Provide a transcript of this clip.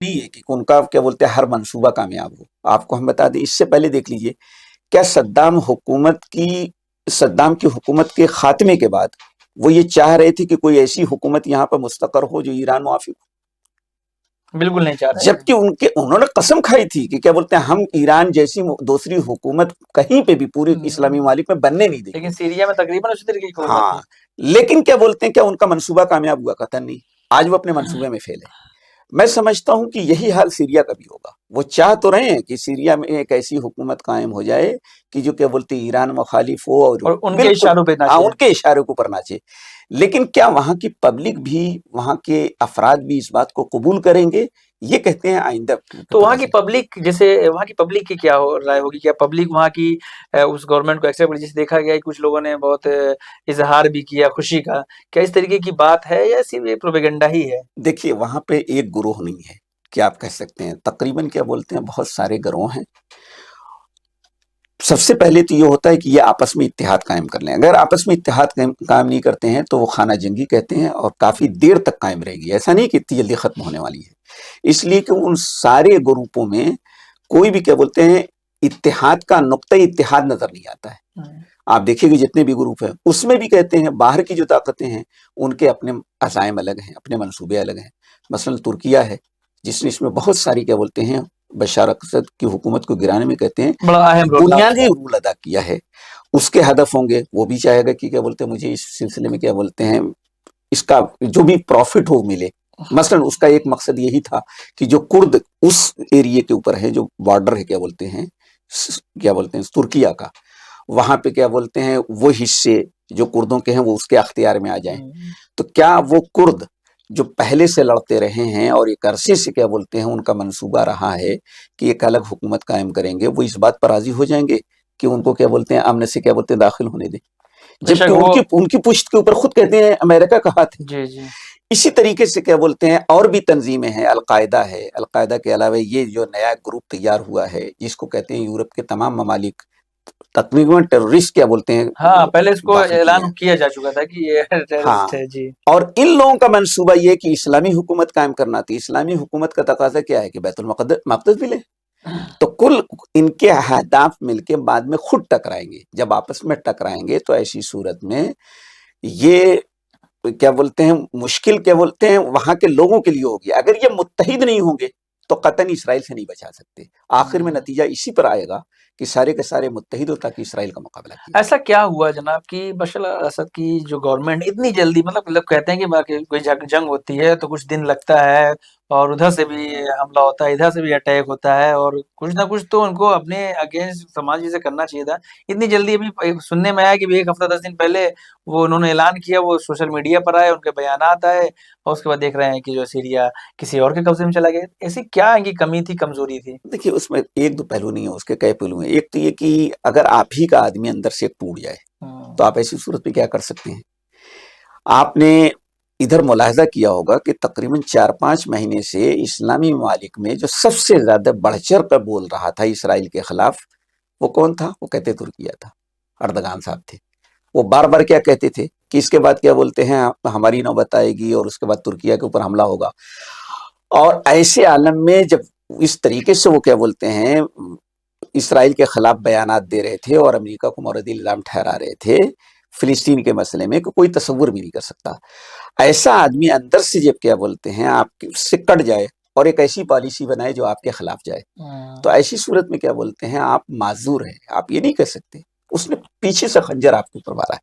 नहीं है कि उनका क्या बोलते हैं हर मंसूबा कामयाब हो। आपको हम बता दें, इससे पहले देख लीजिए, क्या सद्दाम की हुकूमत के खात्मे के बाद वो ये चाह रहे थे कि कोई ऐसी हुकूमत यहाँ पर मुस्तकर हो जो ईरान मुआफिक हो? बिल्कुल नहीं चाह रहे थे। जबकि उन्होंने कसम खाई थी कि क्या बोलते हैं हम ईरान जैसी दूसरी हुकूमत कहीं पे भी पूरे इस्लामी ममालिक में बनने नहीं देंगे। लेकिन सीरिया में तकरीबन उसी तरीके की हुकूमत हाँ, थी। लेकिन क्या बोलते हैं, क्या उनका मंसूबा कामयाब हुआ? कतई नहीं। आज वो अपने मंसूबे में फेल है। मैं समझता हूं कि यही हाल सीरिया का भी होगा। वो चाह तो रहे हैं कि सीरिया में एक ऐसी हुकूमत कायम हो जाए कि जो क्या बोलते हैं ईरान मुखालिफ हो और उनके बिल्कुल इशारों पे नाचे। उनके इशारे के ऊपर नाचे। लेकिन क्या वहां की पब्लिक भी, वहां के अफराद भी इस बात को कबूल करेंगे? ये कहते हैं आइंदा तो वहाँ की पब्लिक, जैसे वहाँ की पब्लिक की क्या राय होगी? क्या पब्लिक वहाँ की उस गवर्नमेंट को एक्सेप्ट, जैसे देखा गया है कुछ लोगों ने बहुत इजहार भी किया खुशी का, क्या इस तरीके की बात है या सिर्फ ये प्रोपेगेंडा ही है? देखिए, वहां पे एक गिरोह नहीं है, क्या आप कह सकते हैं, तकरीबन क्या बोलते हैं बहुत सारे गिरोह हैं। सबसे पहले तो ये होता है कि ये आपस में इत्तेहाद कायम कर लें। अगर आपस में इत्तेहाद कायम नहीं करते हैं तो वो खाना जंगी कहते हैं और काफी देर तक कायम रहेगी। ऐसा नहीं कि इतनी जल्दी खत्म होने वाली है, इसलिए कि उन सारे ग्रुपों में कोई भी क्या बोलते हैं इत्तेहाद का नुक्ता इत्तेहाद नजर नहीं आता है। आप देखिएगा जितने भी ग्रुप हैं उसमें भी कहते हैं बाहर की जो ताकतें हैं उनके अपने अज़ाइम अलग हैं, अपने मंसूबे अलग हैं। मसलन तुर्किया है जिसने इसमें बहुत सारी क्या बोलते हैं बशार असद की हुकूमत को गिराने में कहते हैं बड़ा अहम बुनियादी रोल अदा किया है। उसके हदफ होंगे, वो भी चाहेगा कि क्या बोलते हैं मुझे इस सिलसिले में क्या बोलते हैं इसका जो भी प्रॉफिट हो मिले। मसलन उसका एक मकसद यही था कि जो कुर्द उस एरिया के ऊपर है जो बॉर्डर है क्या बोलते हैं तुर्किया का, वहां पे क्या बोलते हैं वो हिस्से जो कुर्दों के हैं वो उसके अख्तियार में आ जाएं। तो क्या वो कुर्द जो पहले से लड़ते रहे हैं और एक अरसे से क्या बोलते हैं उनका मंसूबा रहा है कि एक अलग हुकूमत कायम करेंगे, वो इस बात पर राजी हो जाएंगे कि उनको क्या बोलते हैं अमन से क्या बोलते हैं दाखिल होने दें? जबकि उनकी पुश्त के ऊपर खुद कहते हैं अमेरिका का हाथ है। जी जी। इसी तरीके से क्या बोलते हैं और भी तंजीमें हैं, अलकायदा है, अलकायदा के अलावा ये जो नया ग्रुप तैयार हुआ है जिसको कहते हैं यूरोप के तमाम ममालिक तकरीबन टेररिस्ट क्या बोलते हैं, हाँ पहले इसको ऐलान किया जा चुका था कि ये टेररिस्ट है जी। और इन लोगों का मंसूबा ये कि इस्लामी हुकूमत कायम करना थी। इस्लामी हुकूमत का तकाजा क्या है कि बैतुल मक़दस भी ले। तो कुल इनके अहदाफ मिलके बाद में खुद टकराएंगे। जब आपस में टकराएंगे तो ऐसी सूरत में ये क्या बोलते हैं मुश्किल क्या बोलते हैं वहां के लोगों के लिए होगी। अगर ये मुत्तहिद नहीं होंगे तो कतई इसराइल से नहीं बचा सकते। आखिर में नतीजा इसी पर आएगा कि सारे के सारे मुत्तहिद हो ताकि इसराइल का मुकाबला किया। ऐसा क्या हुआ जनाब कि बशर असद की जो गवर्नमेंट इतनी जल्दी, मतलब लोग कहते हैं कि कोई जंग होती है तो कुछ दिन लगता है और उधर से भी हमला होता है, इधर से भी अटैक होता है और कुछ ना कुछ तो उनको अपने अगेंस्ट समाज से करना चाहिए था। इतनी जल्दी अभी सुनने में आया कि एक हफ्ता 10 दिन पहले वो उन्होंने ऐलान किया, वो सोशल मीडिया पर आए, उनके बयानात आए और उसके बाद देख रहे हैं कि जो सीरिया किसी और के कब्जे में चला गया। ऐसी क्या इनकी कमी थी, कमजोरी थी? देखिए, उसमें एक दो पहलू नहीं है, उसके कई पहलू हैं। एक तो ये कि अगर आप ही का आदमी अंदर से टूट जाए तो आप ऐसी सूरत में क्या कर सकते हैं। आपने इधर मुलाहजा किया होगा कि तकरीबन 4-5 महीने से इस्लामी ममालिक में जो सबसे ज्यादा बढ़-चढ़ कर बोल रहा था इसराइल के खिलाफ, वो कौन था? वो कहते तुर्किया था, अर्दगान साहब थे। वो बार बार क्या कहते थे कि इसके बाद क्या बोलते हैं हमारी नौबत आएगी और उसके बाद तुर्किया के ऊपर हमला होगा। और ऐसे आलम में जब इस तरीके से वो क्या बोलते हैं इसराइल के खिलाफ बयानात दे रहे थे और अमेरिका को मोरद इल्जाम ठहरा रहे थे फिलिस्तीन के मसले में, कि कोई तस्वुर भी नहीं कर सकता ऐसा आदमी अंदर से जब क्या बोलते हैं आपसे कट जाए और एक ऐसी पॉलिसी बनाए जो आपके खिलाफ जाए, तो ऐसी सूरत में क्या बोलते हैं आप माजूर हैं। आप ये नहीं कह सकते, उसने पीछे से खंजर आपके ऊपर मारा है।